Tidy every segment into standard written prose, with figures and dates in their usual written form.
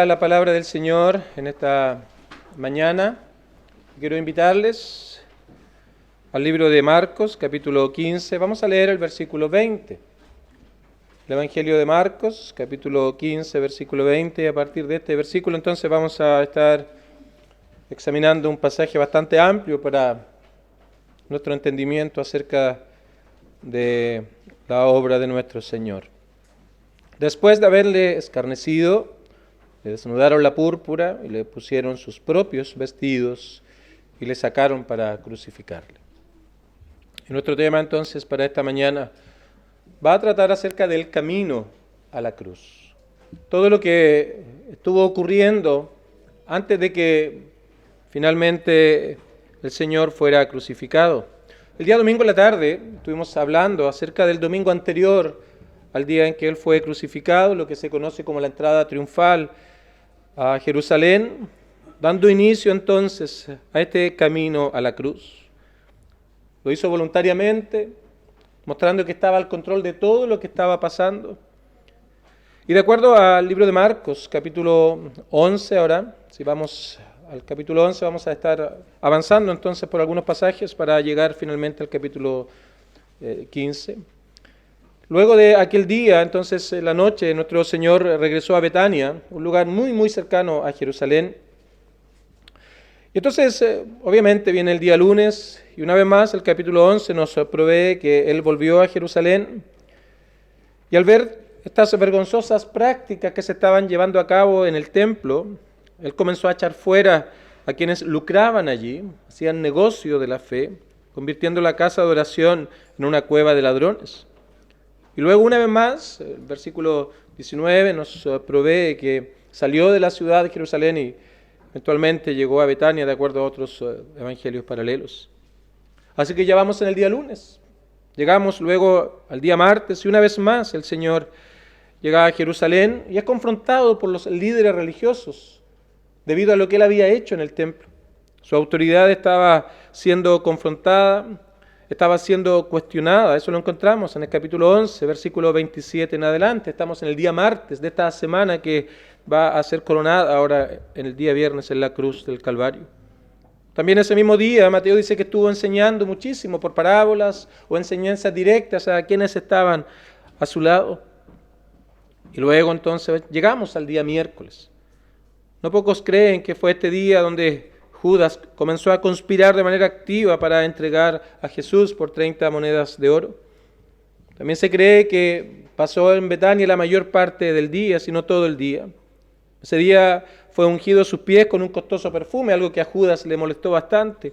La palabra del Señor en esta mañana. Quiero invitarles al libro de Marcos, capítulo 15. Vamos a leer el versículo 20. El Evangelio de Marcos, capítulo 15, versículo 20. Y a partir de este versículo entonces vamos a estar examinando un pasaje bastante amplio para nuestro entendimiento acerca de la obra de nuestro Señor. Después de haberle escarnecido, le desnudaron la púrpura y le pusieron sus propios vestidos y le sacaron para crucificarle. Y nuestro tema entonces para esta mañana va a tratar acerca del camino a la cruz. Todo lo que estuvo ocurriendo antes de que finalmente el Señor fuera crucificado. El día domingo en la tarde estuvimos hablando acerca del domingo anterior al día en que Él fue crucificado, lo que se conoce como la entrada triunfal a Jerusalén, dando inicio entonces a este camino a la cruz. Lo hizo voluntariamente, mostrando que estaba al control de todo lo que estaba pasando. Y de acuerdo al libro de Marcos, capítulo 11 ahora, si vamos al capítulo 11 vamos a estar avanzando entonces por algunos pasajes para llegar finalmente al capítulo 15. Luego de aquel día, entonces, en la noche, nuestro Señor regresó a Betania, un lugar muy, muy cercano a Jerusalén. Y entonces, obviamente, viene el día lunes, y una vez más, el capítulo 11 nos provee que Él volvió a Jerusalén. Y al ver estas vergonzosas prácticas que se estaban llevando a cabo en el templo, Él comenzó a echar fuera a quienes lucraban allí, hacían negocio de la fe, convirtiendo la casa de oración en una cueva de ladrones. Y luego una vez más, el versículo 19 nos provee que salió de la ciudad de Jerusalén y eventualmente llegó a Betania de acuerdo a otros evangelios paralelos. Así que ya vamos en el día lunes. Llegamos luego al día martes y una vez más el Señor llega a Jerusalén y es confrontado por los líderes religiosos debido a lo que Él había hecho en el templo. Su autoridad estaba siendo confrontada, estaba siendo cuestionada. Eso lo encontramos en el capítulo 11, versículo 27 en adelante. Estamos en el día martes de esta semana que va a ser coronada ahora en el día viernes en la cruz del Calvario. También ese mismo día Mateo dice que estuvo enseñando muchísimo por parábolas o enseñanzas directas a quienes estaban a su lado. Y luego entonces llegamos al día miércoles. No pocos creen que fue este día donde Judas comenzó a conspirar de manera activa para entregar a Jesús por 30 monedas de oro. También se cree que pasó en Betania la mayor parte del día, si no todo el día. Ese día fue ungido sus pies con un costoso perfume, algo que a Judas le molestó bastante.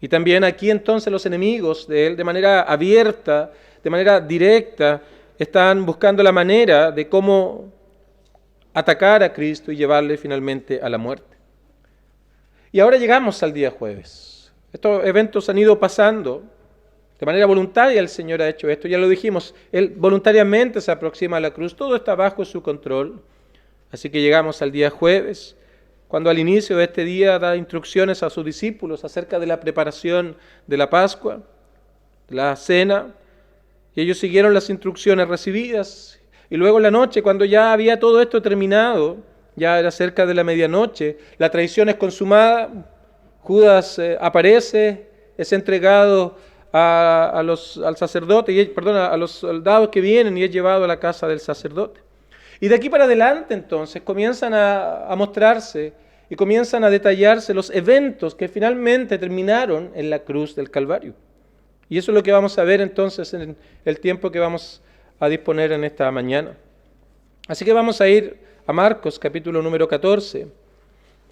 Y también aquí entonces los enemigos de él, de manera abierta, de manera directa, están buscando la manera de cómo atacar a Cristo y llevarle finalmente a la muerte. Y ahora llegamos al día jueves. Estos eventos han ido pasando de manera voluntaria. El Señor ha hecho esto, ya lo dijimos. Él voluntariamente se aproxima a la cruz. Todo está bajo su control. Así que llegamos al día jueves, cuando al inicio de este día da instrucciones a sus discípulos acerca de la preparación de la Pascua, de la cena. Y ellos siguieron las instrucciones recibidas. Y luego en la noche, cuando ya había todo esto terminado, ya era cerca de la medianoche, la traición es consumada, Judas aparece, es entregado al sacerdote, a los soldados que vienen y es llevado a la casa del sacerdote. Y de aquí para adelante entonces comienzan a mostrarse y comienzan a detallarse los eventos que finalmente terminaron en la cruz del Calvario. Y eso es lo que vamos a ver entonces en el tiempo que vamos a disponer en esta mañana. Así que vamos a ir a Marcos, capítulo número 14,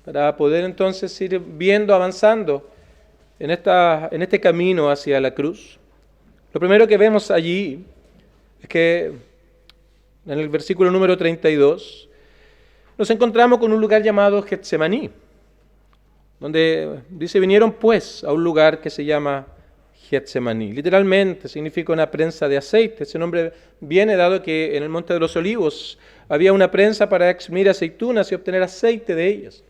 para poder entonces ir viendo, avanzando en este camino hacia la cruz. Lo primero que vemos allí es que en el versículo número 32 nos encontramos con un lugar llamado Getsemaní, donde dice, vinieron pues a un lugar que se llama Getsemaní. Literalmente significa una prensa de aceite. Ese nombre viene dado que en el Monte de los Olivos había una prensa para exprimir aceitunas y obtener aceite de ellas.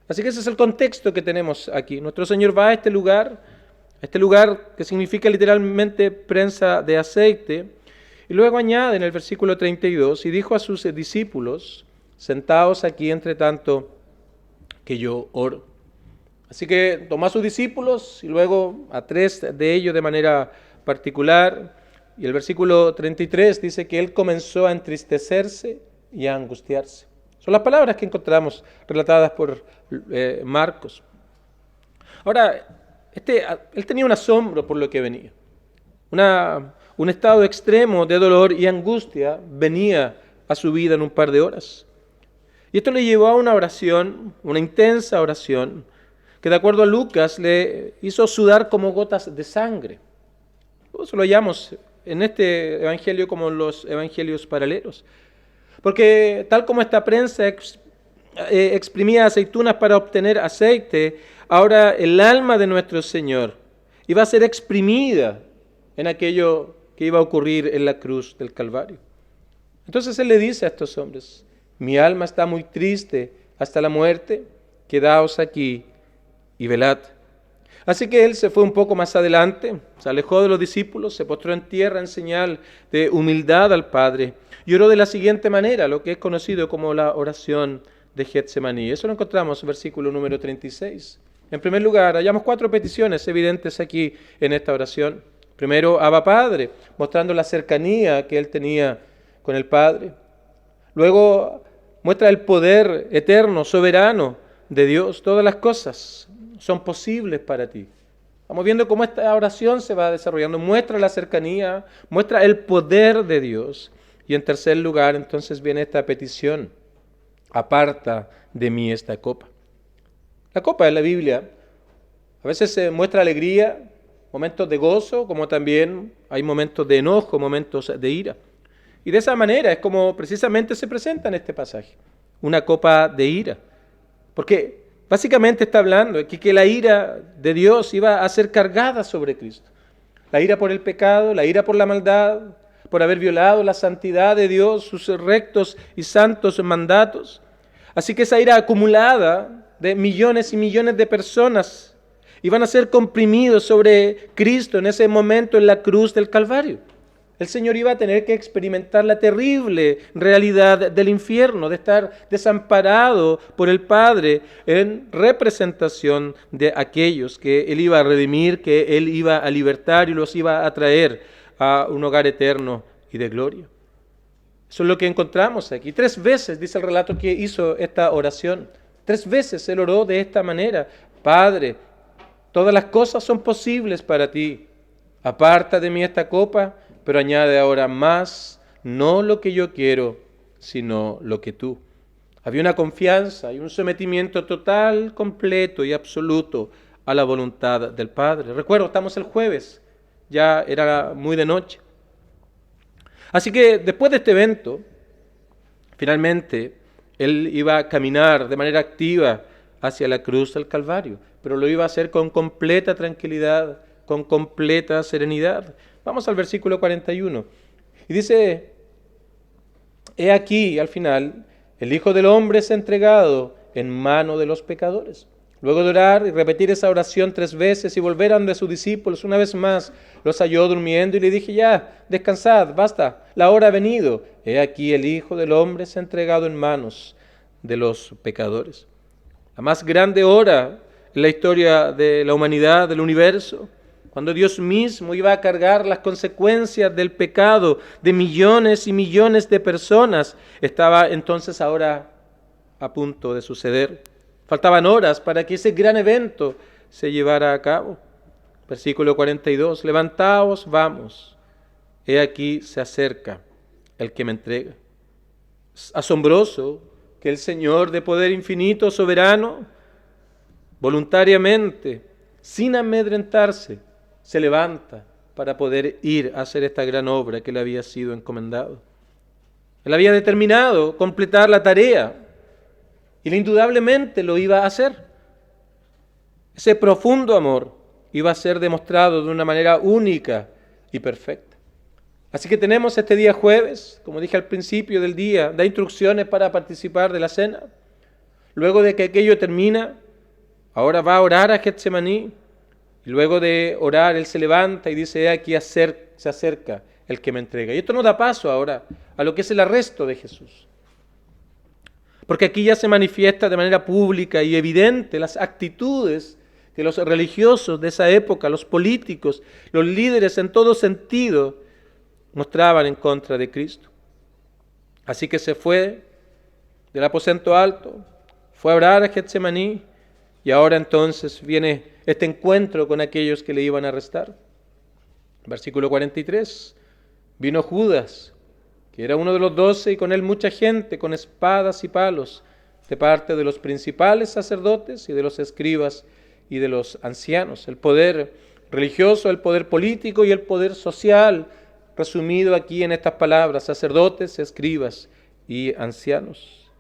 Así que ese es el contexto que tenemos aquí. Nuestro Señor va a este lugar que significa literalmente prensa de aceite, y luego añade en el versículo 32, y dijo a sus discípulos, sentaos aquí entre tanto que yo oro. Así que tomó a sus discípulos y luego a 3 de ellos de manera particular. Y el versículo 33 dice que él comenzó a entristecerse y a angustiarse. Son las palabras que encontramos relatadas por Marcos. Ahora, él tenía un asombro por lo que venía. Un estado extremo de dolor y angustia venía a su vida en un par de horas. Y esto le llevó a una oración, una intensa oración, que de acuerdo a Lucas le hizo sudar como gotas de sangre. Eso lo llamamos en este evangelio como los evangelios paralelos. Porque tal como esta prensa exprimía aceitunas para obtener aceite, ahora el alma de nuestro Señor iba a ser exprimida en aquello que iba a ocurrir en la cruz del Calvario. Entonces Él le dice a estos hombres: mi alma está muy triste hasta la muerte, quedaos aquí y velad. Así que Él se fue un poco más adelante, se alejó de los discípulos, se postró en tierra en señal de humildad al Padre y oró de la siguiente manera, lo que es conocido como la oración de Getsemaní. Eso lo encontramos en versículo número 36. En primer lugar, hallamos 4 peticiones evidentes aquí en esta oración. Primero, Abba Padre, mostrando la cercanía que Él tenía con el Padre. Luego, muestra el poder eterno, soberano de Dios. Todas las cosas son posibles para ti. Vamos viendo cómo esta oración se va desarrollando. Muestra la cercanía, muestra el poder de Dios. Y en tercer lugar, entonces viene esta petición: aparta de mí esta copa. La copa en la Biblia a veces se muestra alegría, momentos de gozo, como también hay momentos de enojo, momentos de ira. Y de esa manera es como precisamente se presenta en este pasaje, una copa de ira. Porque básicamente está hablando de que la ira de Dios iba a ser cargada sobre Cristo. La ira por el pecado, la ira por la maldad, por haber violado la santidad de Dios, sus rectos y santos mandatos. Así que esa ira acumulada de millones y millones de personas iban a ser comprimidos sobre Cristo en ese momento en la cruz del Calvario. El Señor iba a tener que experimentar la terrible realidad del infierno, de estar desamparado por el Padre en representación de aquellos que Él iba a redimir, que Él iba a libertar y los iba a traer a un hogar eterno y de gloria. Eso es lo que encontramos aquí. 3 veces dice el relato que hizo esta oración. 3 veces Él oró de esta manera: Padre, todas las cosas son posibles para ti. Aparta de mí esta copa, pero añade ahora más, no lo que yo quiero, sino lo que tú. Había una confianza y un sometimiento total, completo y absoluto a la voluntad del Padre. Recuerdo, estamos el jueves, ya era muy de noche. Así que después de este evento, finalmente, Él iba a caminar de manera activa hacia la cruz del Calvario, pero lo iba a hacer con completa tranquilidad, con completa serenidad. Vamos al versículo 41. Y dice: he aquí, al final, el Hijo del Hombre es entregado en mano de los pecadores. Luego de orar y repetir esa oración 3 veces y volver a donde sus discípulos, una vez más los halló durmiendo y le dije: ya, descansad, basta, la hora ha venido. He aquí el Hijo del Hombre es entregado en manos de los pecadores. La más grande hora en la historia de la humanidad, del universo, cuando Dios mismo iba a cargar las consecuencias del pecado de millones y millones de personas, estaba entonces ahora a punto de suceder. Faltaban horas para que ese gran evento se llevara a cabo. Versículo 42, levantaos, vamos, he aquí se acerca el que me entrega. Es asombroso que el Señor de poder infinito, soberano, voluntariamente, sin amedrentarse, se levanta para poder ir a hacer esta gran obra que le había sido encomendado. Él había determinado completar la tarea y indudablemente lo iba a hacer. Ese profundo amor iba a ser demostrado de una manera única y perfecta. Así que tenemos este día jueves, como dije al principio del día, da instrucciones para participar de la cena. Luego de que aquello termina, ahora va a orar a Getsemaní. Y luego de orar, Él se levanta y dice: aquí se acerca el que me entrega. Y esto nos da paso ahora a lo que es el arresto de Jesús. Porque aquí ya se manifiesta de manera pública y evidente las actitudes que los religiosos de esa época, los políticos, los líderes en todo sentido, mostraban en contra de Cristo. Así que se fue del aposento alto, fue a orar a Getsemaní, y ahora entonces viene este encuentro con aquellos que le iban a arrestar. Versículo 43, vino Judas, que era uno de los 12, y con él mucha gente, con espadas y palos, de parte de los principales sacerdotes y de los escribas y de los ancianos. El poder religioso, el poder político y el poder social, resumido aquí en estas palabras: sacerdotes, escribas y ancianos.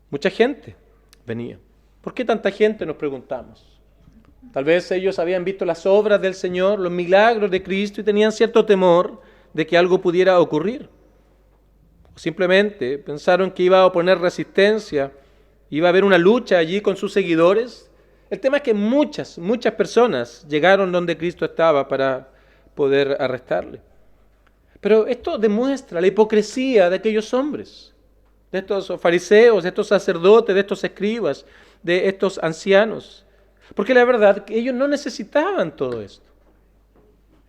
Mucha gente venía. ¿Por qué tanta gente?, nos preguntamos. Tal vez ellos habían visto las obras del Señor, los milagros de Cristo, y tenían cierto temor de que algo pudiera ocurrir. O simplemente pensaron que iba a oponer resistencia, iba a haber una lucha allí con sus seguidores. El tema es que muchas personas llegaron donde Cristo estaba para poder arrestarle. Pero esto demuestra la hipocresía de aquellos hombres, de estos fariseos, de estos sacerdotes, de estos escribas, de estos ancianos. Porque la verdad es que ellos no necesitaban todo esto.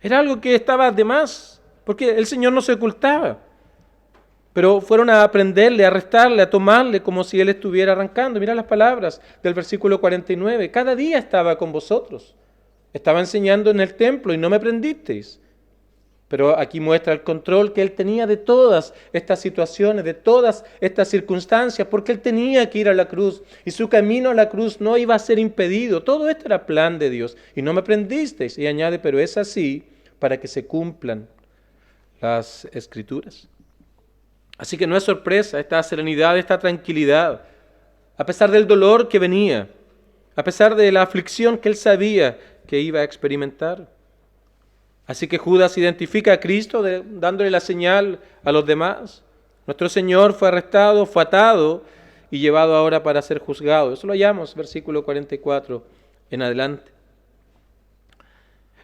Era algo que estaba de más, porque el Señor no se ocultaba. Pero fueron a prenderle, a arrestarle, a tomarle como si Él estuviera arrancando. Mira las palabras del versículo 49. Cada día estaba con vosotros. Estaba enseñando en el templo y no me prendisteis. Pero aquí muestra el control que Él tenía de todas estas situaciones, de todas estas circunstancias, porque Él tenía que ir a la cruz y su camino a la cruz no iba a ser impedido. Todo esto era plan de Dios. Y no me prendisteis. Y añade, pero es así para que se cumplan las Escrituras. Así que no es sorpresa esta serenidad, esta tranquilidad, a pesar del dolor que venía, a pesar de la aflicción que Él sabía que iba a experimentar. Así que Judas identifica a Cristo dándole la señal a los demás. Nuestro Señor fue arrestado, fue atado y llevado ahora para ser juzgado. Eso lo hallamos, versículo 44 en adelante.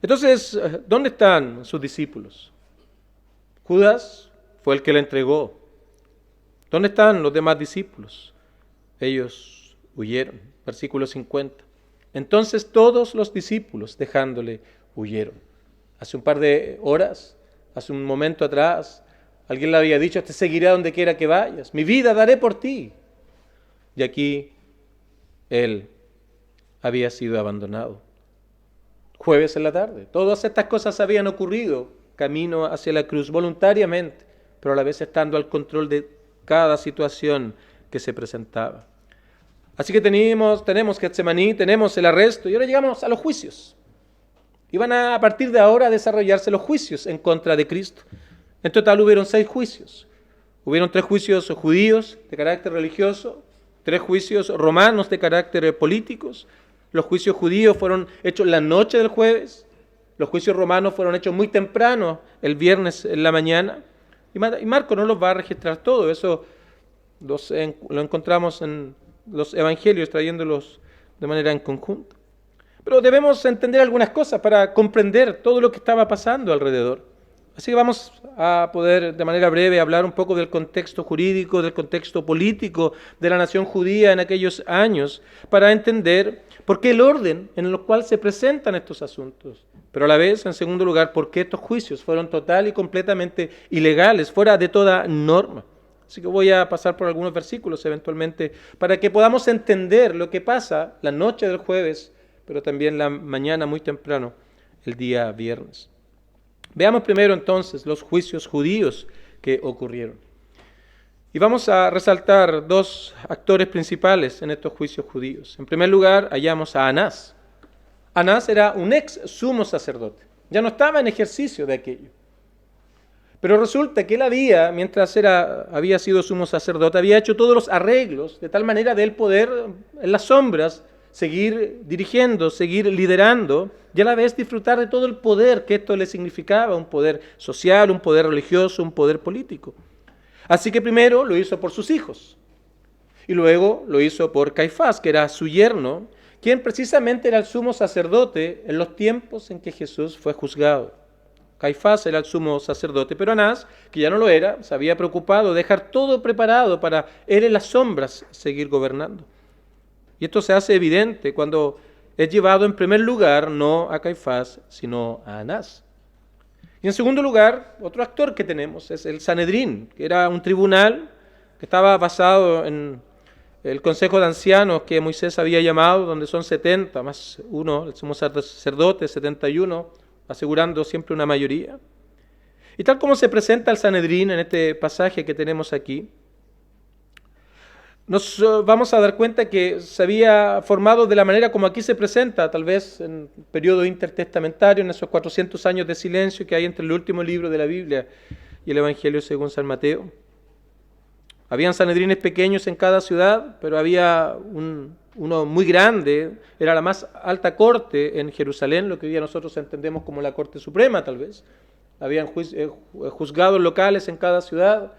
Entonces, ¿dónde están sus discípulos? Judas fue el que le entregó. ¿Dónde están los demás discípulos? Ellos huyeron. Versículo 50. Entonces todos los discípulos, dejándole, huyeron. Hace un par de horas, hace un momento atrás, alguien le había dicho: te seguiré a donde quiera que vayas, mi vida daré por ti. Y aquí Él había sido abandonado. Jueves en la tarde, todas estas cosas habían ocurrido camino hacia la cruz voluntariamente, pero a la vez estando al control de cada situación que se presentaba. Así que tenemos Getsemaní, tenemos el arresto y ahora llegamos a los juicios. Y van a partir de ahora a desarrollarse los juicios en contra de Cristo. En total hubieron 6 juicios. Hubieron 3 juicios judíos de carácter religioso, 3 juicios romanos de carácter políticos. Los juicios judíos fueron hechos la noche del jueves. Los juicios romanos fueron hechos muy temprano, el viernes en la mañana. Y Marco no los va a registrar todo. Eso lo encontramos en los evangelios, trayéndolos de manera en conjunto. Pero debemos entender algunas cosas para comprender todo lo que estaba pasando alrededor. Así que vamos a poder de manera breve hablar un poco del contexto jurídico, del contexto político de la nación judía en aquellos años, para entender por qué el orden en el cual se presentan estos asuntos. Pero a la vez, en segundo lugar, por qué estos juicios fueron total y completamente ilegales, fuera de toda norma. Así que voy a pasar por algunos versículos eventualmente para que podamos entender lo que pasa la noche del jueves, pero también la mañana muy temprano, el día viernes. Veamos primero entonces los juicios judíos que ocurrieron. Y vamos a resaltar 2 actores principales en estos juicios judíos. En primer lugar, hallamos a Anás. Anás era un ex sumo sacerdote, ya no estaba en ejercicio de aquello. Pero resulta que él había sido sumo sacerdote, había hecho todos los arreglos de tal manera de él poder en las sombras seguir dirigiendo, seguir liderando y a la vez disfrutar de todo el poder que esto le significaba, un poder social, un poder religioso, un poder político. Así que primero lo hizo por sus hijos y luego lo hizo por Caifás, que era su yerno, quien precisamente era el sumo sacerdote en los tiempos en que Jesús fue juzgado. Caifás era el sumo sacerdote, pero Anás, que ya no lo era, se había preocupado de dejar todo preparado para él en las sombras seguir gobernando. Y esto se hace evidente cuando es llevado en primer lugar no a Caifás, sino a Anás. Y en segundo lugar, otro actor que tenemos es el Sanedrín, que era un tribunal que estaba basado en el consejo de ancianos que Moisés había llamado, donde son 70 más uno, el sumo sacerdote, 71, asegurando siempre una mayoría. Y tal como se presenta el Sanedrín en este pasaje que tenemos aquí, nos vamos a dar cuenta que se había formado de la manera como aquí se presenta, tal vez en el periodo intertestamentario, en esos 400 años de silencio que hay entre el último libro de la Biblia y el Evangelio según San Mateo. Habían sanedrines pequeños en cada ciudad, pero había uno muy grande, era la más alta corte en Jerusalén, lo que hoy día nosotros entendemos como la Corte Suprema tal vez. Habían juzgados locales en cada ciudad,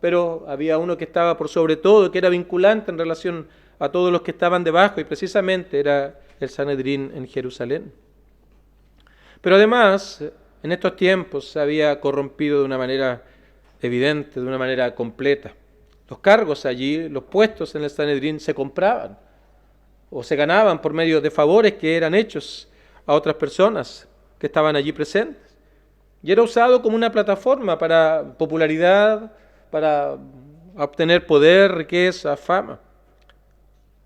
pero había uno que estaba por sobre todo, que era vinculante en relación a todos los que estaban debajo, y precisamente era el Sanedrín en Jerusalén. Pero además, en estos tiempos se había corrompido de una manera evidente, de una manera completa. Los cargos allí, los puestos en el Sanedrín se compraban o se ganaban por medio de favores que eran hechos a otras personas que estaban allí presentes. Y era usado como una plataforma para popularidad, para obtener poder, riqueza, fama.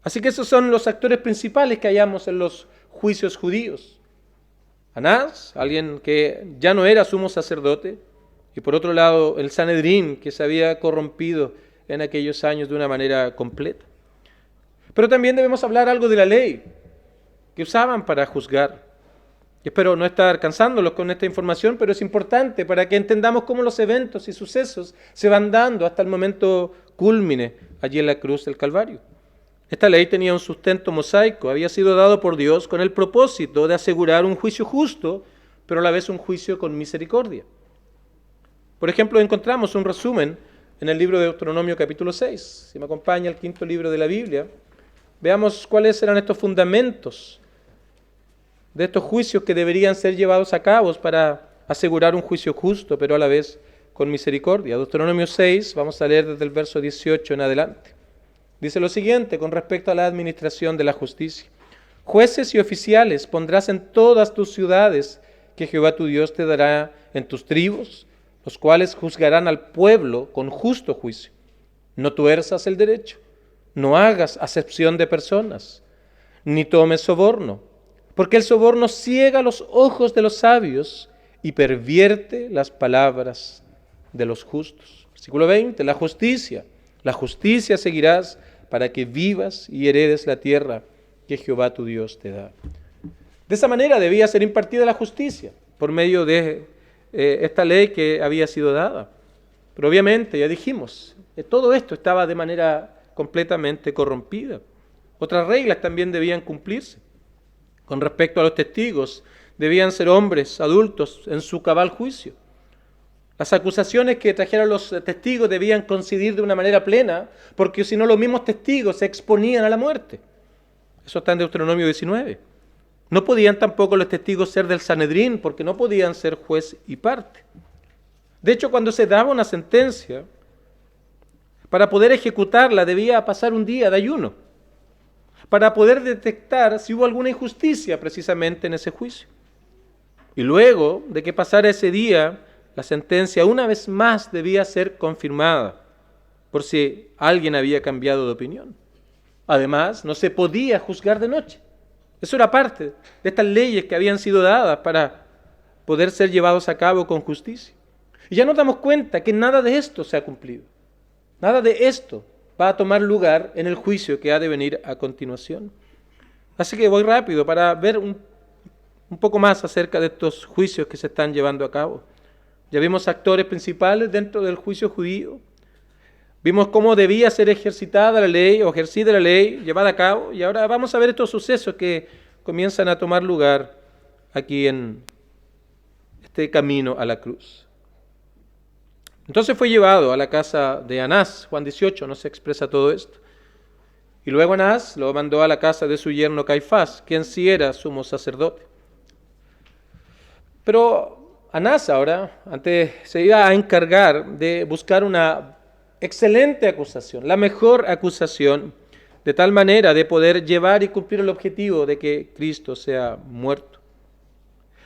Así que esos son los actores principales que hallamos en los juicios judíos. Anás, alguien que ya no era sumo sacerdote, y por otro lado el Sanedrín, que se había corrompido en aquellos años de una manera completa. Pero también debemos hablar algo de la ley que usaban para juzgar. Espero no estar cansándolos con esta información, pero es importante para que entendamos cómo los eventos y sucesos se van dando hasta el momento cúlmine allí en la cruz del Calvario. Esta ley tenía un sustento mosaico, había sido dado por Dios con el propósito de asegurar un juicio justo, pero a la vez un juicio con misericordia. Por ejemplo, encontramos un resumen en el libro de Deuteronomio capítulo 6. Si me acompaña el quinto libro de la Biblia, veamos cuáles eran estos fundamentos de estos juicios que deberían ser llevados a cabo para asegurar un juicio justo, pero a la vez con misericordia. Deuteronomio 6, vamos a leer desde el verso 18 en adelante. Dice lo siguiente con respecto a la administración de la justicia. Jueces y oficiales pondrás en todas tus ciudades que Jehová tu Dios te dará en tus tribus, los cuales juzgarán al pueblo con justo juicio. No tuerzas el derecho, no hagas acepción de personas, ni tomes soborno, porque el soborno ciega los ojos de los sabios y pervierte las palabras de los justos. Versículo 20, la justicia seguirás para que vivas y heredes la tierra que Jehová tu Dios te da. De esa manera debía ser impartida la justicia, por medio de esta ley que había sido dada. Pero obviamente, ya dijimos, todo esto estaba de manera completamente corrompida. Otras reglas también debían cumplirse. Con respecto a los testigos, debían ser hombres adultos en su cabal juicio. Las acusaciones que trajeran los testigos debían coincidir de una manera plena, porque si no los mismos testigos se exponían a la muerte. Eso está en Deuteronomio 19. No podían tampoco los testigos ser del Sanedrín, porque no podían ser juez y parte. De hecho, cuando se daba una sentencia, para poder ejecutarla debía pasar un día de ayuno, para poder detectar si hubo alguna injusticia precisamente en ese juicio. Y luego de que pasara ese día, la sentencia una vez más debía ser confirmada, por si alguien había cambiado de opinión. Además, no se podía juzgar de noche. Eso era parte de estas leyes que habían sido dadas para poder ser llevados a cabo con justicia. Y ya nos damos cuenta que nada de esto se ha cumplido. Nada de esto va a tomar lugar en el juicio que ha de venir a continuación. Así que voy rápido para ver un poco más acerca de estos juicios que se están llevando a cabo. Ya vimos actores principales dentro del juicio judío. Vimos cómo debía ser ejercitada la ley o ejercida la ley, llevada a cabo, y ahora vamos a ver estos sucesos que comienzan a tomar lugar aquí en este camino a la cruz. Entonces fue llevado a la casa de Anás, Juan 18 nos expresa todo esto. Y luego Anás lo mandó a la casa de su yerno Caifás, quien sí era sumo sacerdote. Pero Anás ahora, antes se iba a encargar de buscar una excelente acusación, la mejor acusación, de tal manera de poder llevar y cumplir el objetivo de que Cristo sea muerto.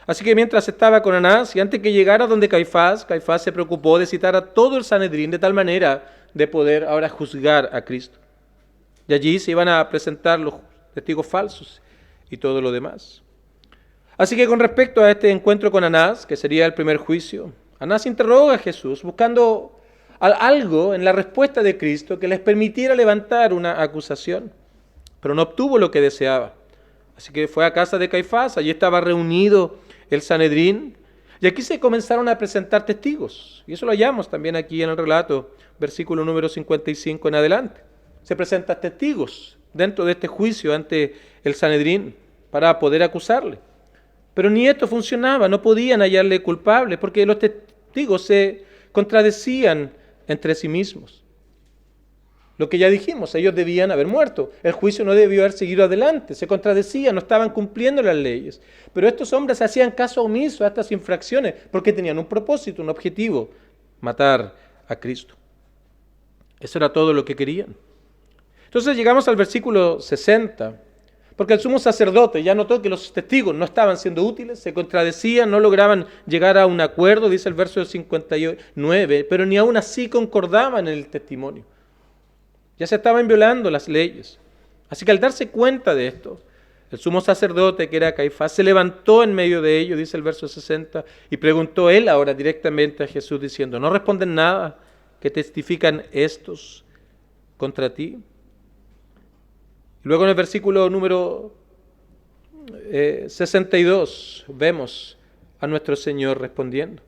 Así que mientras estaba con Anás y antes que llegara donde Caifás se preocupó de citar a todo el Sanedrín de tal manera de poder ahora juzgar a Cristo. Y allí se iban a presentar los testigos falsos y todo lo demás. Así que con respecto a este encuentro con Anás, que sería el primer juicio, Anás interroga a Jesús buscando algo en la respuesta de Cristo que les permitiera levantar una acusación, pero no obtuvo lo que deseaba. Así que fue a casa de Caifás, allí estaba reunido el Sanedrín, y aquí se comenzaron a presentar testigos, y eso lo hallamos también aquí en el relato, versículo número 55 en adelante. Se presentan testigos dentro de este juicio ante el Sanedrín para poder acusarle. Pero ni esto funcionaba, no podían hallarle culpable, porque los testigos se contradecían entre sí mismos. Lo que ya dijimos, ellos debían haber muerto, el juicio no debió haber seguido adelante, se contradecían, no estaban cumpliendo las leyes. Pero estos hombres hacían caso omiso a estas infracciones porque tenían un propósito, un objetivo, matar a Cristo. Eso era todo lo que querían. Entonces llegamos al versículo 60, porque el sumo sacerdote ya notó que los testigos no estaban siendo útiles, se contradecían, no lograban llegar a un acuerdo, dice el verso 59, pero ni aún así concordaban en el testimonio. Ya se estaban violando las leyes. Así que al darse cuenta de esto, el sumo sacerdote, que era Caifás, se levantó en medio de ellos, dice el verso 60, y preguntó él ahora directamente a Jesús diciendo, ¿no responden nada que testifican estos contra ti? Y luego en el versículo número 62 vemos a nuestro Señor respondiendo.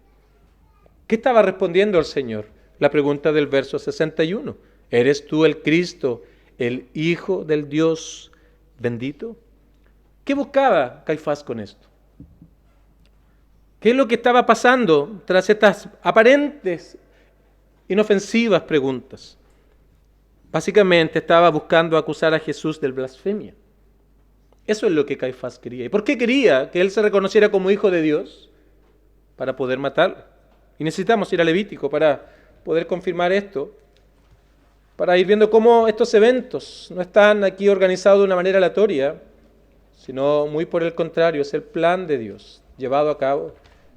¿Qué estaba respondiendo el Señor? La pregunta del verso 61. ¿Eres tú el Cristo, el Hijo del Dios bendito? ¿Qué buscaba Caifás con esto? ¿Qué es lo que estaba pasando tras estas aparentes, inofensivas preguntas? Básicamente estaba buscando acusar a Jesús de blasfemia. Eso es lo que Caifás quería. ¿Y por qué quería que él se reconociera como hijo de Dios? Para poder matarlo. Y necesitamos ir a Levítico para poder confirmar esto, para ir viendo cómo estos eventos no están aquí organizados de una manera aleatoria, sino muy por el contrario, es el plan de Dios llevado a cabo,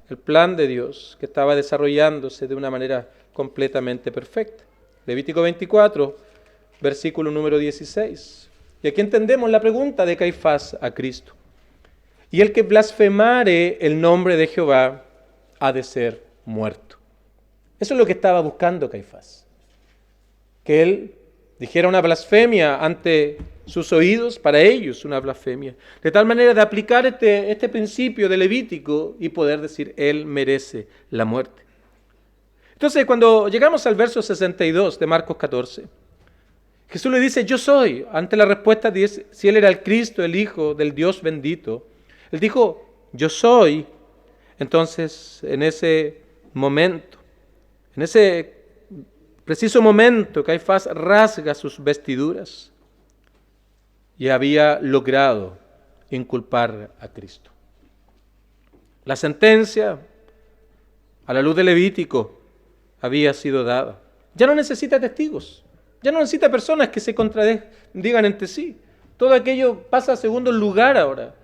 el plan de Dios que estaba desarrollándose de una manera completamente perfecta. Levítico 24, versículo número 16. Y aquí entendemos la pregunta de Caifás a Cristo. Y el que blasfemare el nombre de Jehová ha de ser muerto. Eso es lo que estaba buscando Caifás. Que él dijera una blasfemia ante sus oídos, para ellos una blasfemia. De tal manera de aplicar este principio de Levítico y poder decir, él merece la muerte. Entonces, cuando llegamos al verso 62 de Marcos 14, Jesús le dice, yo soy, ante la respuesta de si él era el Cristo, el Hijo del Dios bendito. Él dijo, yo soy. Entonces, en ese momento, en ese preciso momento, Caifás rasga sus vestiduras y había logrado inculpar a Cristo. La sentencia, a la luz de Levítico, había sido dada. Ya no necesita testigos, ya no necesita personas que se contradigan entre sí. Todo aquello pasa a segundo lugar ahora,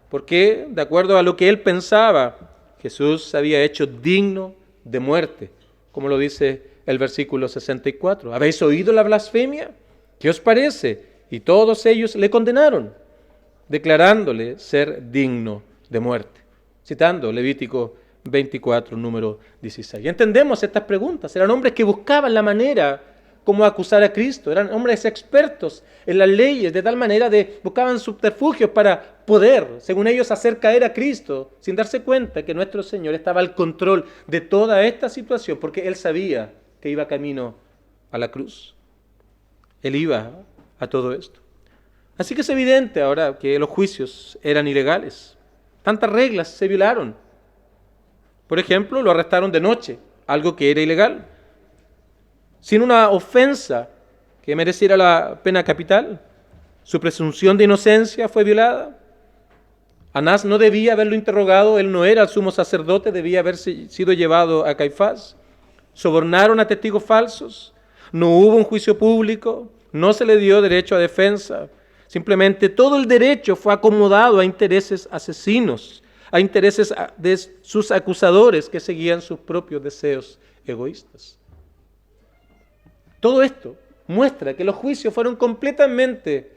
porque de acuerdo a lo que él pensaba, Jesús se había hecho digno de muerte, como lo dice el versículo 64. ¿Habéis oído la blasfemia? ¿Qué os parece? Y todos ellos le condenaron, declarándole ser digno de muerte. Citando Levítico 24, número 16. Y entendemos estas preguntas. Eran hombres que buscaban la manera como acusar a Cristo. Eran hombres expertos en las leyes, de tal manera de buscaban subterfugios para poder, según ellos, hacer caer a Cristo, sin darse cuenta que nuestro Señor estaba al control de toda esta situación, porque Él sabía que iba camino a la cruz. Él iba a todo esto. Así que es evidente ahora que los juicios eran ilegales. Tantas reglas se violaron. Por ejemplo, lo arrestaron de noche, algo que era ilegal, sin una ofensa que mereciera la pena capital. Su presunción de inocencia fue violada. Anás no debía haberlo interrogado, él no era el sumo sacerdote, debía haber sido llevado a Caifás. Sobornaron a testigos falsos, no hubo un juicio público, no se le dio derecho a defensa. Simplemente todo el derecho fue acomodado a intereses asesinos, a intereses de sus acusadores que seguían sus propios deseos egoístas. Todo esto muestra que los juicios fueron completamente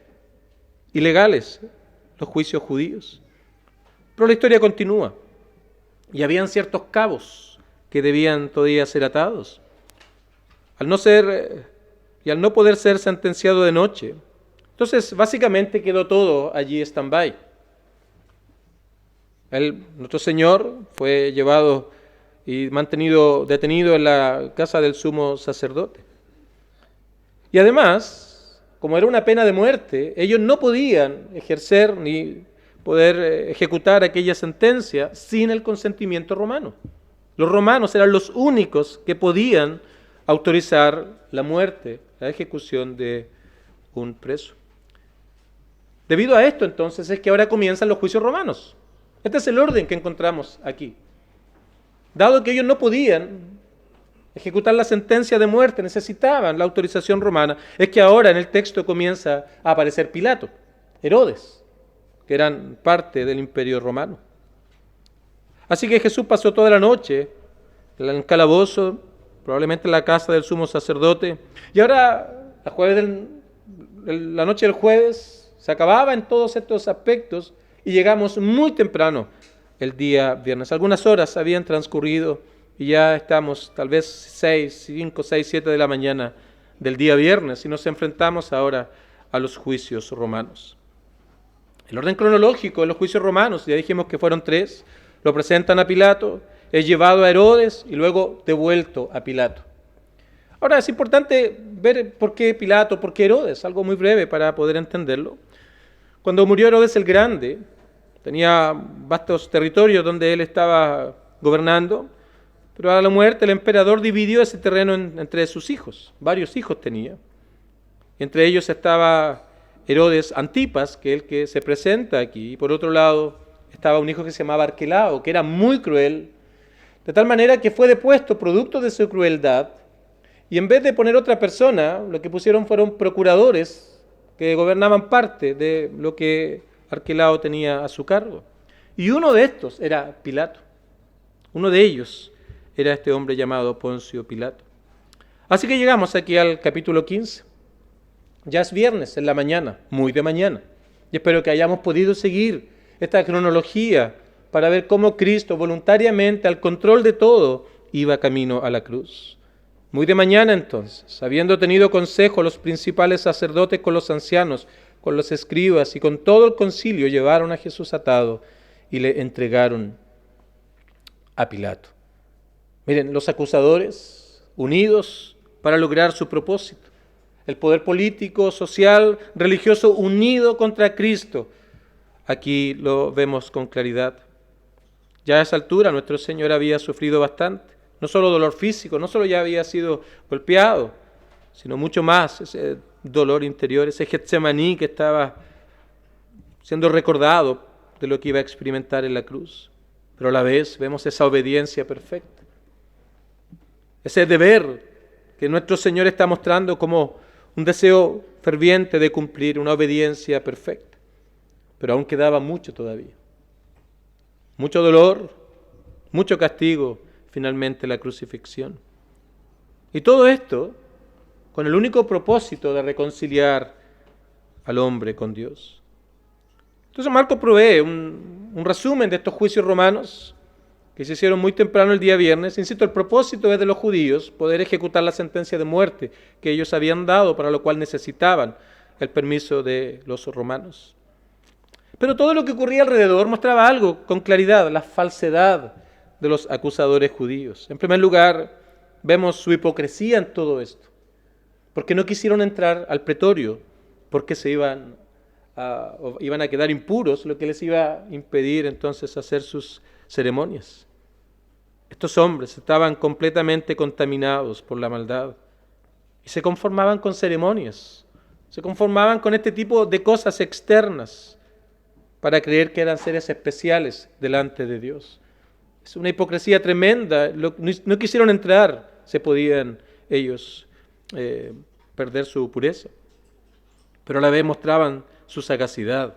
ilegales, los juicios judíos. Pero la historia continúa y habían ciertos cabos que debían todavía ser atados. Al no poder ser sentenciado de noche, entonces básicamente quedó todo allí stand-by. Nuestro Señor fue llevado y detenido en la casa del sumo sacerdote. Y además, como era una pena de muerte, ellos no podían ejercer ni poder ejecutar aquella sentencia sin el consentimiento romano. Los romanos eran los únicos que podían autorizar la muerte, la ejecución de un preso. Debido a esto, entonces, es que ahora comienzan los juicios romanos. Este es el orden que encontramos aquí. Dado que ellos no podían ejecutar la sentencia de muerte, necesitaban la autorización romana, es que ahora en el texto comienza a aparecer Pilato, Herodes, que eran parte del imperio romano. Así que Jesús pasó toda la noche en el calabozo, probablemente en la casa del sumo sacerdote, y ahora la noche del jueves se acababa en todos estos aspectos y llegamos muy temprano el día viernes. Algunas horas habían transcurrido y ya estamos tal vez 5, 6, 7 de la mañana del día viernes y nos enfrentamos ahora a los juicios romanos. El orden cronológico de los juicios romanos, ya dijimos que fueron 3, lo presentan a Pilato, es llevado a Herodes y luego devuelto a Pilato. Ahora es importante ver por qué Pilato, por qué Herodes, algo muy breve para poder entenderlo. Cuando murió Herodes el Grande, tenía vastos territorios donde él estaba gobernando, pero a la muerte el emperador dividió ese terreno entre sus hijos, varios hijos tenía. Entre ellos estaba Herodes Antipas, que es el que se presenta aquí, y por otro lado estaba un hijo que se llamaba Arquelao, que era muy cruel, de tal manera que fue depuesto producto de su crueldad, y en vez de poner otra persona, lo que pusieron fueron procuradores que gobernaban parte de lo que Arquelao tenía a su cargo. Y uno de estos era Pilato. Uno de ellos era este hombre llamado Poncio Pilato. Así que llegamos aquí al capítulo 15. Ya es viernes en la mañana, muy de mañana. Y espero que hayamos podido seguir esta cronología para ver cómo Cristo voluntariamente, al control de todo, iba camino a la cruz. Muy de mañana entonces, habiendo tenido consejo los principales sacerdotes con los ancianos, con los escribas y con todo el concilio, llevaron a Jesús atado y le entregaron a Pilato. Miren, los acusadores unidos para lograr su propósito. El poder político, social, religioso unido contra Cristo. Aquí lo vemos con claridad. Ya a esa altura nuestro Señor había sufrido bastante. No solo dolor físico, no solo ya había sido golpeado, sino mucho más, ese dolor interior, ese Getsemaní que estaba siendo recordado de lo que iba a experimentar en la cruz. Pero a la vez vemos esa obediencia perfecta. Ese deber que nuestro Señor está mostrando como un deseo ferviente de cumplir una obediencia perfecta. Pero aún quedaba mucho todavía. Mucho dolor, mucho castigo, finalmente la crucifixión. Y todo esto con el único propósito de reconciliar al hombre con Dios. Entonces Marcos provee un resumen de estos juicios romanos que se hicieron muy temprano el día viernes. Insisto, el propósito es de los judíos poder ejecutar la sentencia de muerte que ellos habían dado, para lo cual necesitaban el permiso de los romanos. Pero todo lo que ocurría alrededor mostraba algo con claridad, la falsedad de los acusadores judíos. En primer lugar, vemos su hipocresía en todo esto, porque no quisieron entrar al pretorio, porque iban a quedar impuros, lo que les iba a impedir entonces hacer sus ceremonias. Estos hombres estaban completamente contaminados por la maldad y se conformaban con ceremonias, se conformaban con este tipo de cosas externas, para creer que eran seres especiales delante de Dios. Es una hipocresía tremenda. No quisieron entrar, se podían ellos perder su pureza. Pero a la vez mostraban su sagacidad.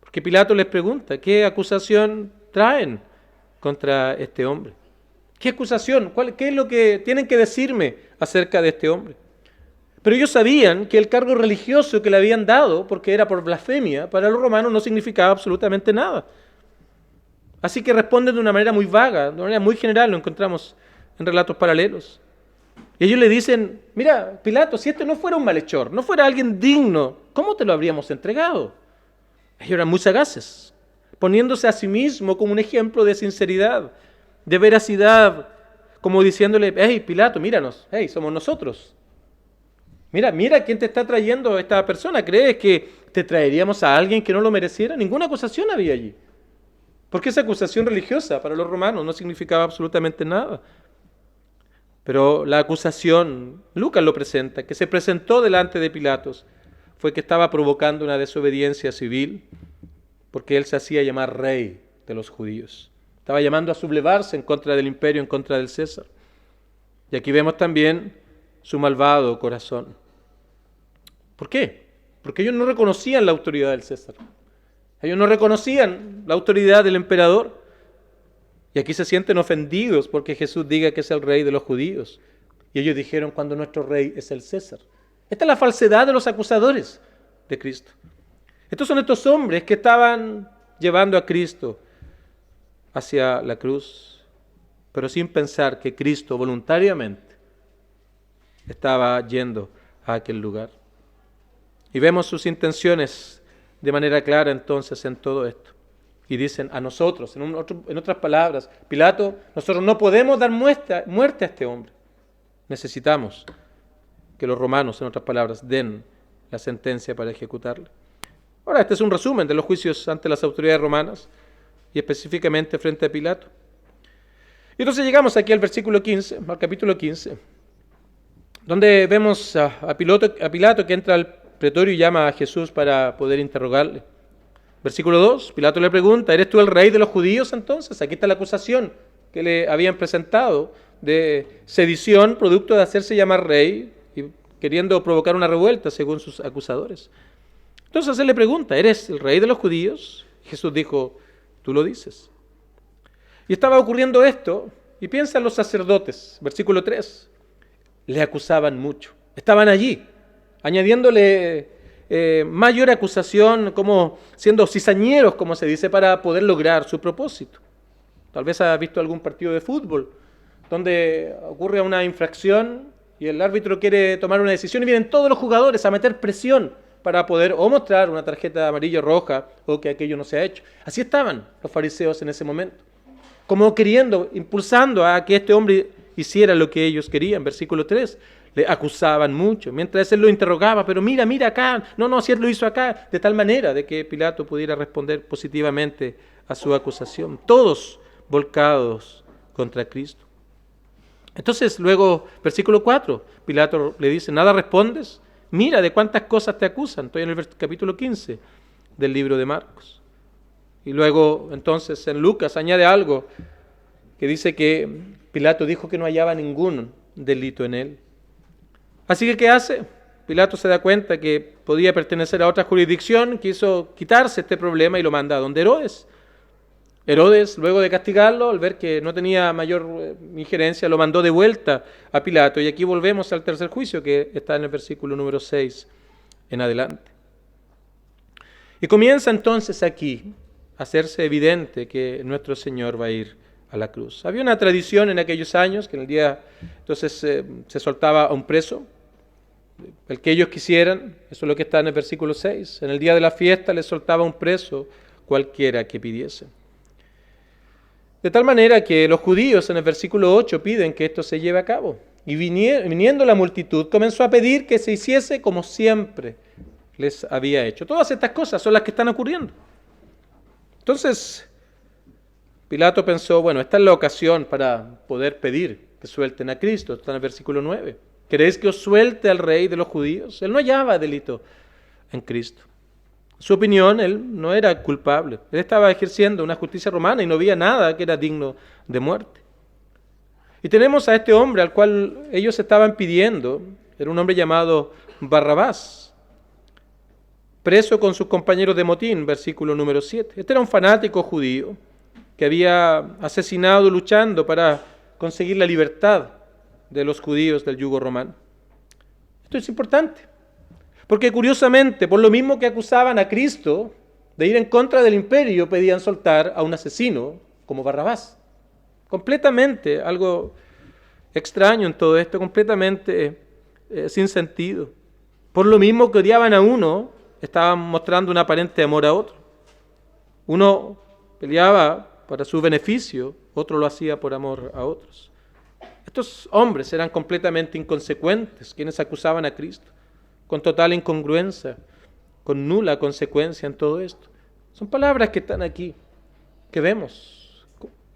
Porque Pilato les pregunta, ¿qué acusación traen contra este hombre? ¿Qué acusación? ¿Qué es lo que tienen que decirme acerca de este hombre? Pero ellos sabían que el cargo religioso que le habían dado, porque era por blasfemia, para los romanos no significaba absolutamente nada. Así que responden de una manera muy vaga, de una manera muy general, lo encontramos en relatos paralelos. Y ellos le dicen, mira, Pilato, si este no fuera un malhechor, no fuera alguien digno, ¿cómo te lo habríamos entregado? Ellos eran muy sagaces, poniéndose a sí mismo como un ejemplo de sinceridad, de veracidad, como diciéndole, hey, Pilato, míranos, hey, somos nosotros. Mira quién te está trayendo esta persona. ¿Crees que te traeríamos a alguien que no lo mereciera? Ninguna acusación había allí. Porque esa acusación religiosa para los romanos no significaba absolutamente nada. Pero la acusación, Lucas lo presenta, que se presentó delante de Pilatos, fue que estaba provocando una desobediencia civil, porque él se hacía llamar rey de los judíos. Estaba llamando a sublevarse en contra del imperio, en contra del César. Y aquí vemos también su malvado corazón. ¿Por qué? Porque ellos no reconocían la autoridad del César. Ellos no reconocían la autoridad del emperador. Y aquí se sienten ofendidos porque Jesús diga que es el rey de los judíos. Y ellos dijeron, cuando nuestro rey es el César. Esta es la falsedad de los acusadores de Cristo. Estos son estos hombres que estaban llevando a Cristo hacia la cruz, pero sin pensar que Cristo voluntariamente estaba yendo a aquel lugar. Y vemos sus intenciones de manera clara entonces en todo esto. Y dicen a nosotros, en otras palabras, Pilato, nosotros no podemos dar muerte a este hombre. Necesitamos que los romanos, en otras palabras, den la sentencia para ejecutarle. Ahora, este es un resumen de los juicios ante las autoridades romanas y específicamente frente a Pilato. Y entonces llegamos aquí al versículo 15, al capítulo 15, donde vemos a Pilato que entra al pretorio y llama a Jesús para poder interrogarle. Versículo 2, Pilato le pregunta, ¿eres tú el rey de los judíos entonces? Aquí está la acusación que le habían presentado de sedición, producto de hacerse llamar rey y queriendo provocar una revuelta según sus acusadores. Entonces él le pregunta, ¿eres el rey de los judíos? Jesús dijo, tú lo dices. Y estaba ocurriendo esto, y piensa en los sacerdotes, versículo 3, le acusaban mucho, estaban allí, añadiéndole mayor acusación, como siendo cizañeros, como se dice, para poder lograr su propósito. Tal vez has visto algún partido de fútbol, donde ocurre una infracción, y el árbitro quiere tomar una decisión, y vienen todos los jugadores a meter presión, para poder o mostrar una tarjeta amarilla o roja, o que aquello no se ha hecho. Así estaban los fariseos en ese momento, como queriendo, impulsando a que este hombre hiciera lo que ellos querían. Versículo 3, le acusaban mucho, mientras él lo interrogaba, pero mira acá, no, si él lo hizo acá, de tal manera de que Pilato pudiera responder positivamente a su acusación. Todos volcados contra Cristo. Entonces luego, versículo 4, Pilato le dice, ¿nada respondes? Mira de cuántas cosas te acusan. Estoy en el capítulo 15 del libro de Marcos. Y luego, entonces, en Lucas añade algo que dice que Pilato dijo que no hallaba ningún delito en él. Así que, ¿qué hace? Pilato se da cuenta que podía pertenecer a otra jurisdicción, quiso quitarse este problema y lo manda a donde Herodes. Herodes, luego de castigarlo, al ver que no tenía mayor injerencia, lo mandó de vuelta a Pilato. Y aquí volvemos al tercer juicio, que está en el versículo número 6 en adelante. Y comienza entonces aquí a hacerse evidente que nuestro Señor va a ir a la cruz. Había una tradición en aquellos años, que en el día entonces se soltaba a un preso, el que ellos quisieran, eso es lo que está en el versículo 6. En el día de la fiesta les soltaba un preso cualquiera que pidiese. De tal manera que los judíos en el versículo 8 piden que esto se lleve a cabo. Y viniendo la multitud comenzó a pedir que se hiciese como siempre les había hecho. Todas estas cosas son las que están ocurriendo. Entonces, Pilato pensó, bueno, esta es la ocasión para poder pedir que suelten a Cristo. Está en el versículo 9. ¿Queréis que os suelte al rey de los judíos? Él no hallaba delito en Cristo. su opinión, él no era culpable. Él estaba ejerciendo una justicia romana y no había nada que era digno de muerte. Y tenemos a este hombre al cual ellos estaban pidiendo, era un hombre llamado Barrabás, preso con sus compañeros de motín, versículo número 7. Este era un fanático judío que había asesinado luchando para conseguir la libertad de los judíos del yugo romano. Esto es importante, porque curiosamente, por lo mismo que acusaban a Cristo de ir en contra del imperio, pedían soltar a un asesino como Barrabás. Completamente, algo extraño en todo esto, completamente sin sentido. Por lo mismo que odiaban a uno, estaban mostrando un aparente amor a otro. Uno peleaba para su beneficio, otro lo hacía por amor a otros. Estos hombres eran completamente inconsecuentes, quienes acusaban a Cristo, con total incongruencia, con nula consecuencia en todo esto. Son palabras que están aquí, que vemos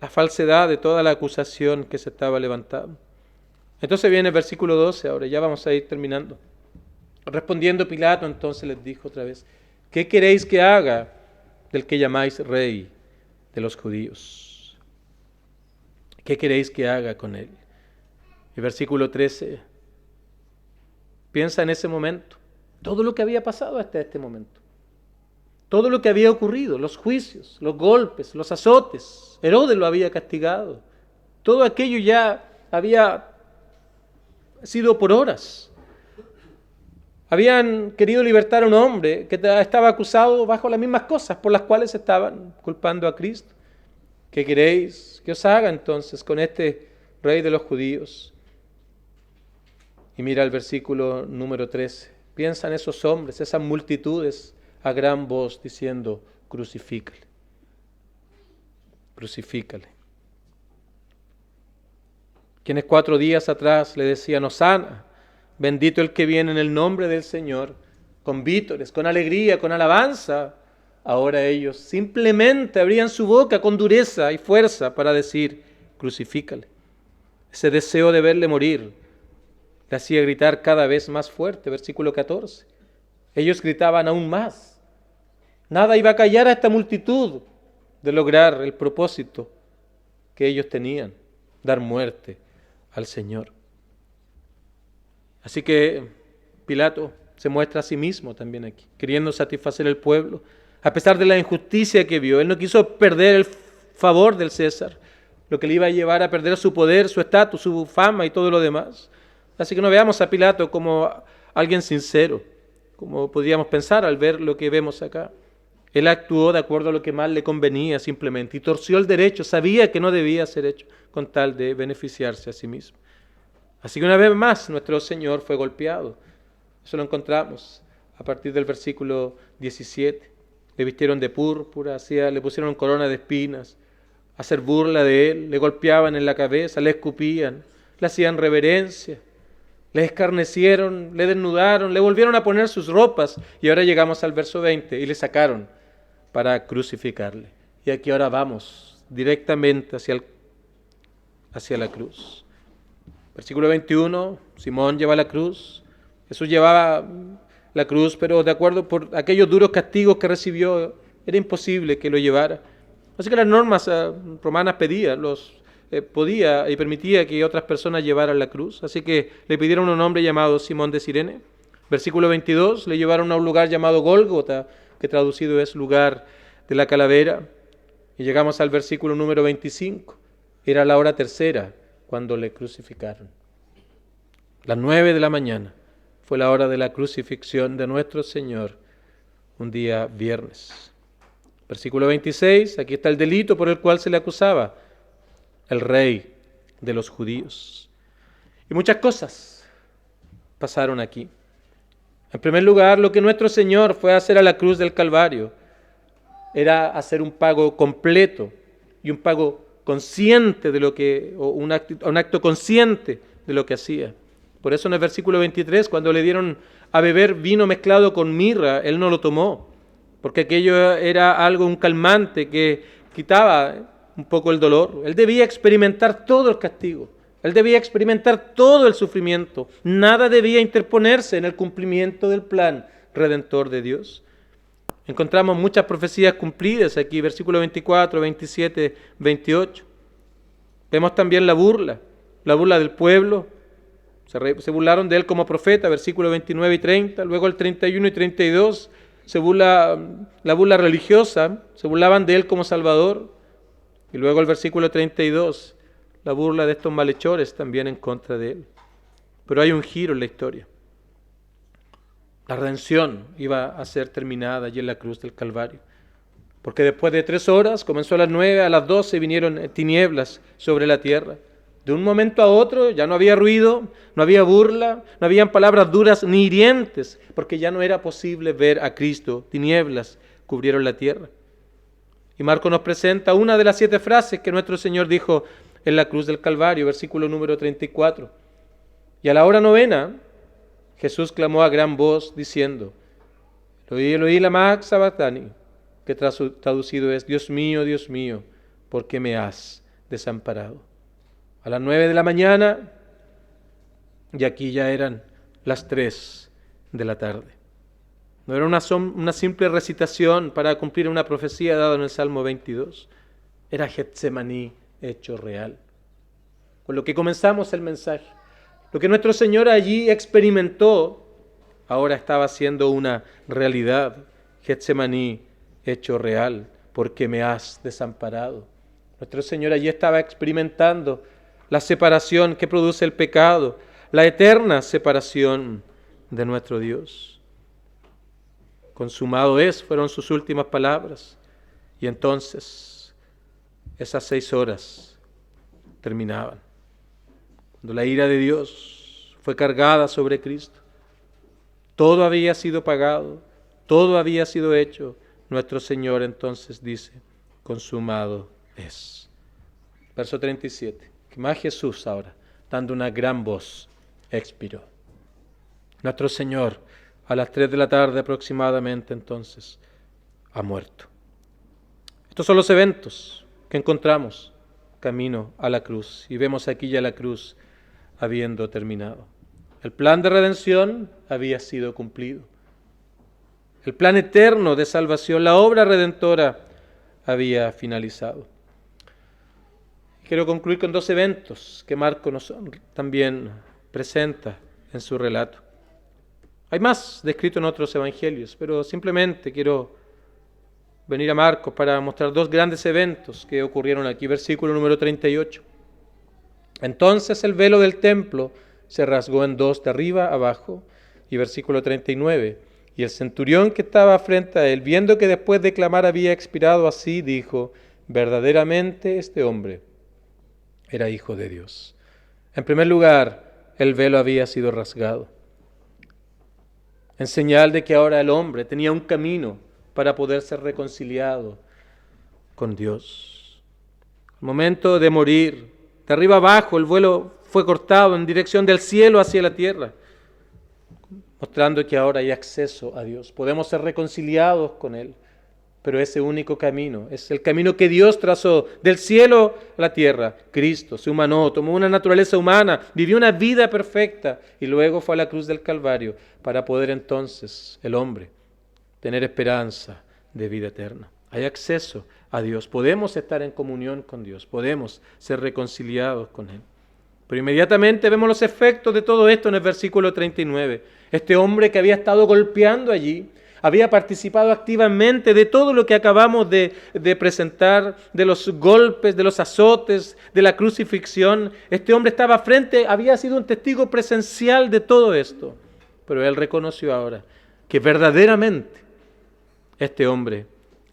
la falsedad de toda la acusación que se estaba levantando. Entonces viene el versículo 12, ahora ya vamos a ir terminando. Respondiendo Pilato, entonces les dijo otra vez: ¿qué queréis que haga del que llamáis rey de los judíos? ¿Qué queréis que haga con él? El versículo 13, piensa en ese momento, todo lo que había pasado hasta este momento, todo lo que había ocurrido, los juicios, los golpes, los azotes, Herodes lo había castigado, todo aquello ya había sido por horas. Habían querido libertar a un hombre que estaba acusado bajo las mismas cosas por las cuales estaban culpando a Cristo. ¿Qué queréis que os haga entonces con este rey de los judíos? Y mira el versículo número 13. Piensa en esos hombres, esas multitudes a gran voz diciendo: crucifícale, crucifícale. Quienes 4 días atrás le decían: Hosana, bendito el que viene en el nombre del Señor, con vítores, con alegría, con alabanza. Ahora ellos simplemente abrían su boca con dureza y fuerza para decir: crucifícale. Ese deseo de verle morir le hacía gritar cada vez más fuerte. Versículo 14. Ellos gritaban aún más. Nada iba a callar a esta multitud de lograr el propósito que ellos tenían: dar muerte al Señor. Así que Pilato se muestra a sí mismo también aquí, queriendo satisfacer al pueblo, a pesar de la injusticia que vio. Él no quiso perder el favor del César, lo que le iba a llevar a perder su poder, su estatus, su fama y todo lo demás. Así que no veamos a Pilato como alguien sincero, como podríamos pensar al ver lo que vemos acá. Él actuó de acuerdo a lo que más le convenía simplemente y torció el derecho, sabía que no debía ser hecho con tal de beneficiarse a sí mismo. Así que una vez más nuestro Señor fue golpeado. Eso lo encontramos a partir del versículo 17. Le vistieron de púrpura, le pusieron corona de espinas, a hacer burla de él, le golpeaban en la cabeza, le escupían, le hacían reverencia, le escarnecieron, le desnudaron, le volvieron a poner sus ropas. Y ahora llegamos al verso 20 y le sacaron para crucificarle. Y aquí ahora vamos directamente hacia la cruz. Versículo 21, Simón lleva la cruz. Jesús llevaba la cruz, pero de acuerdo por aquellos duros castigos que recibió, era imposible que lo llevara. Así que las normas romanas podía y permitía que otras personas llevaran la cruz. Así que le pidieron a un hombre llamado Simón de Cirene. Versículo 22, le llevaron a un lugar llamado Gólgota, que traducido es lugar de la calavera. Y llegamos al versículo número 25. Era la hora tercera cuando le crucificaron. Las 9 de la mañana fue la hora de la crucifixión de nuestro Señor, un día viernes. Versículo 26, aquí está el delito por el cual se le acusaba: el rey de los judíos. Y muchas cosas pasaron aquí. En primer lugar, lo que nuestro Señor fue a hacer a la cruz del Calvario era hacer un pago completo y un pago consciente de lo que, o un acto consciente de lo que hacía. Por eso en el versículo 23, cuando le dieron a beber vino mezclado con mirra, él no lo tomó, porque aquello era un calmante que quitaba un poco el dolor. Él debía experimentar todo el castigo, él debía experimentar todo el sufrimiento. Nada debía interponerse en el cumplimiento del plan redentor de Dios. Encontramos muchas profecías cumplidas aquí, versículos 24, 27, 28. Vemos también la burla del pueblo. Se burlaron de él como profeta, versículos 29 y 30. Luego el 31 y 32 la burla religiosa, se burlaban de él como Salvador. Y luego el versículo 32, la burla de estos malhechores también en contra de él. Pero hay un giro en la historia. La redención iba a ser terminada allí en la cruz del Calvario. Porque después de 3 horas, comenzó a las 9, a las 12 vinieron tinieblas sobre la tierra. De un momento a otro ya no había ruido, no había burla, no habían palabras duras ni hirientes, porque ya no era posible ver a Cristo. Tinieblas cubrieron la tierra. Y Marcos nos presenta una de las 7 frases que nuestro Señor dijo en la cruz del Calvario, versículo número 34. Y a la hora 9, Jesús clamó a gran voz diciendo, Eloi, Eloi, lama sabactani, que traducido es, Dios mío, ¿por qué me has desamparado? A las 9 de la mañana, y aquí ya eran las 3 de la tarde. No era una simple recitación para cumplir una profecía dada en el Salmo 22. Era Getsemaní hecho real. Con lo que comenzamos el mensaje. Lo que nuestro Señor allí experimentó, ahora estaba siendo una realidad. Getsemaní hecho real, porque me has desamparado. Nuestro Señor allí estaba experimentando la separación que produce el pecado, la eterna separación de nuestro Dios. Consumado es, fueron sus últimas palabras. Y entonces, esas 6 horas terminaban. Cuando la ira de Dios fue cargada sobre Cristo, todo había sido pagado, todo había sido hecho. Nuestro Señor entonces dice, consumado es. Verso 37, que más Jesús ahora, dando una gran voz, expiró. Nuestro Señor, a las 3 de la tarde aproximadamente entonces, ha muerto. Estos son los eventos que encontramos camino a la cruz. Y vemos aquí ya la cruz habiendo terminado. El plan de redención había sido cumplido. El plan eterno de salvación, la obra redentora, había finalizado. Quiero concluir con 2 eventos que Marcos nos también presenta en su relato. Hay más descrito en otros evangelios, pero simplemente quiero venir a Marcos para mostrar 2 grandes eventos que ocurrieron aquí. Versículo número 38. Entonces el velo del templo se rasgó en 2 de arriba a abajo. Y versículo 39. Y el centurión que estaba frente a él, viendo que después de clamar había expirado así, dijo, verdaderamente este hombre era hijo de Dios. En primer lugar, el velo había sido rasgado, en señal de que ahora el hombre tenía un camino para poder ser reconciliado con Dios. Al momento de morir, de arriba abajo, el vuelo fue cortado en dirección del cielo hacia la tierra, mostrando que ahora hay acceso a Dios. Podemos ser reconciliados con Él, pero ese único camino es el camino que Dios trazó del cielo a la tierra. Cristo se humanó, tomó una naturaleza humana, vivió una vida perfecta y luego fue a la cruz del Calvario para poder entonces el hombre tener esperanza de vida eterna. Hay acceso a Dios, podemos estar en comunión con Dios, podemos ser reconciliados con Él. Pero inmediatamente vemos los efectos de todo esto en el versículo 39. Este hombre que había estado golpeando allí, había participado activamente de todo lo que acabamos de presentar, de los golpes, de los azotes, de la crucifixión. Este hombre estaba había sido un testigo presencial de todo esto. Pero él reconoció ahora que verdaderamente este hombre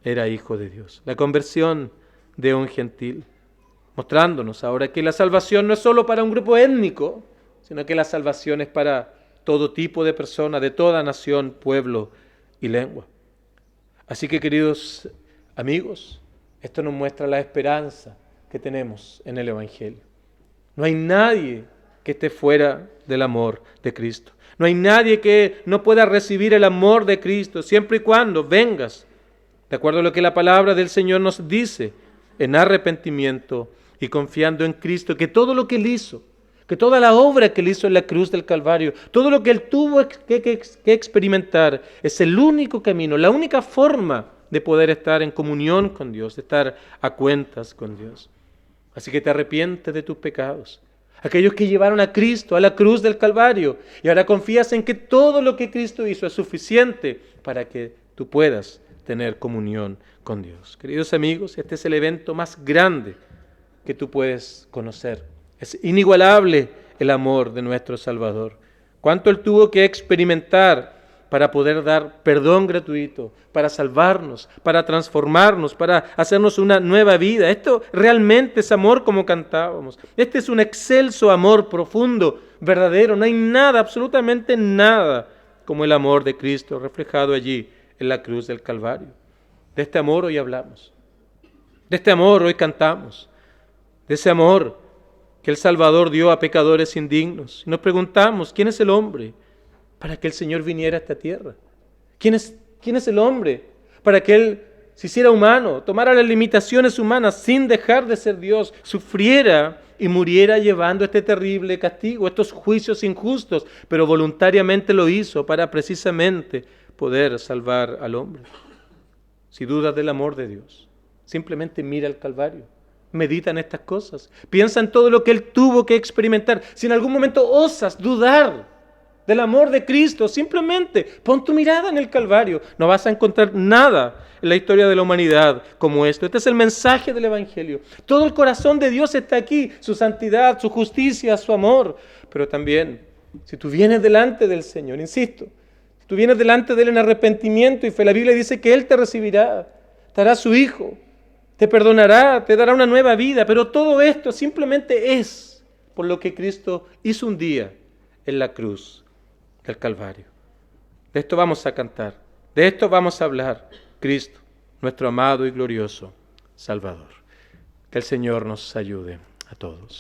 era hijo de Dios. La conversión de un gentil, mostrándonos ahora que la salvación no es solo para un grupo étnico, sino que la salvación es para todo tipo de personas, de toda nación, pueblo y lengua. Así que, queridos amigos, esto nos muestra la esperanza que tenemos en el Evangelio. No hay nadie que esté fuera del amor de Cristo. No hay nadie que no pueda recibir el amor de Cristo siempre y cuando vengas, de acuerdo a lo que la palabra del Señor nos dice, en arrepentimiento y confiando en Cristo, que todo lo que Él hizo, que toda la obra que Él hizo en la cruz del Calvario, todo lo que Él tuvo que experimentar, es el único camino, la única forma de poder estar en comunión con Dios, de estar a cuentas con Dios. Así que te arrepientes de tus pecados. Aquellos que llevaron a Cristo a la cruz del Calvario y ahora confías en que todo lo que Cristo hizo es suficiente para que tú puedas tener comunión con Dios. Queridos amigos, este es el evento más grande que tú puedes conocer. Es inigualable el amor de nuestro Salvador. Cuánto Él tuvo que experimentar para poder dar perdón gratuito, para salvarnos, para transformarnos, para hacernos una nueva vida. Esto realmente es amor como cantábamos. Este es un excelso amor profundo, verdadero. No hay nada, absolutamente nada, como el amor de Cristo reflejado allí en la cruz del Calvario. De este amor hoy hablamos. De este amor hoy cantamos. De ese amor que el Salvador dio a pecadores indignos. Y nos preguntamos, ¿quién es el hombre para que el Señor viniera a esta tierra? ¿Quién es el hombre para que Él se hiciera humano, tomara las limitaciones humanas sin dejar de ser Dios, sufriera y muriera llevando este terrible castigo, estos juicios injustos, pero voluntariamente lo hizo para precisamente poder salvar al hombre? Si dudas del amor de Dios, simplemente mira el Calvario. Medita en estas cosas. Piensa en todo lo que Él tuvo que experimentar. Si en algún momento osas dudar del amor de Cristo, simplemente pon tu mirada en el Calvario. No vas a encontrar nada en la historia de la humanidad como esto. Este es el mensaje del Evangelio. Todo el corazón de Dios está aquí. Su santidad, su justicia, su amor. Pero también, si tú vienes delante del Señor, insisto, si tú vienes delante de Él en arrepentimiento y fe, la Biblia dice que Él te recibirá, te hará su hijo, te perdonará, te dará una nueva vida, pero todo esto simplemente es por lo que Cristo hizo un día en la cruz del Calvario. De esto vamos a cantar, de esto vamos a hablar. Cristo, nuestro amado y glorioso Salvador. Que el Señor nos ayude a todos.